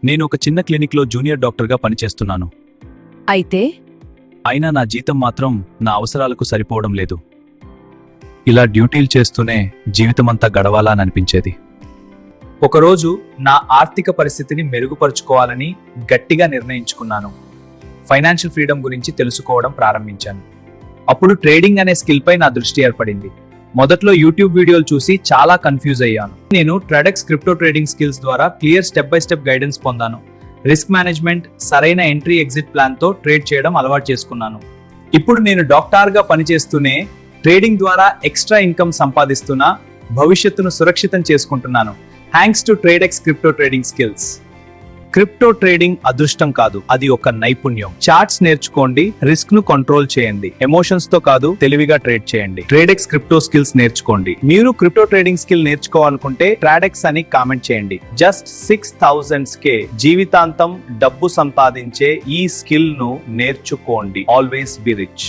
నేను ఒక చిన్న క్లినిక్లో జూనియర్ డాక్టర్గా పనిచేస్తున్నాను. అయితే అయినా నా జీతం మాత్రం నా అవసరాలకు సరిపోవడం లేదు. ఇలా డ్యూటీలు చేస్తూనే జీవితమంతా గడవాలా అని అనిపించేది. ఒకరోజు నా ఆర్థిక పరిస్థితిని మెరుగుపరుచుకోవాలని గట్టిగా నిర్ణయించుకున్నాను. ఫైనాన్షియల్ ఫ్రీడమ్ గురించి తెలుసుకోవడం ప్రారంభించాను. అప్పుడు ట్రేడింగ్ అనే స్కిల్పై నా దృష్టి ఏర్పడింది. మొదట్లో యూట్యూబ్ వీడియోలు చూసి చాలా కన్ఫ్యూజ్ అయ్యాను. నేను ట్రేడెక్స్ క్రిప్టో ట్రేడింగ్ స్కిల్స్ ద్వారా clear step by step guidance పొందాను. రిస్క్ మేనేజ్మెంట్, సరైన ఎంట్రీ ఎగ్జిట్ ప్లాన్తో ట్రేడ్ చేయడం అలవాటు చేసుకున్నాను. ఇప్పుడు నేను డాక్టర్గా పనిచేస్తూనే ట్రేడింగ్ ద్వారా ఎక్స్ట్రా ఇన్కమ్ సంపాదిస్తున్నా, భవిష్యత్తును సురక్షితం చేసుకుంటున్నాను. Thanks to Tradex crypto trading skills. Crypto trading అదృష్టం కాదు, అది ఒక నైపుణ్యం. చార్ట్స్ నేర్చుకోండి, రిస్క్ ను కంట్రోల్ చేయండి, ఎమోషన్స్ తో కాదు తెలివిగా ట్రేడ్ చేయండి. ట్రేడెక్స్ క్రిప్టో స్కిల్స్ నేర్చుకోండి. మీరు క్రిప్టో ట్రేడింగ్ స్కిల్ నేర్చుకోవాలనుకుంటే ట్రేడెక్స్ అని కామెంట్ చేయండి. జస్ట్ 6,000 జీవితాంతం డబ్బు సంపాదించే ఈ స్కిల్ ను నేర్చుకోండి. Always be rich.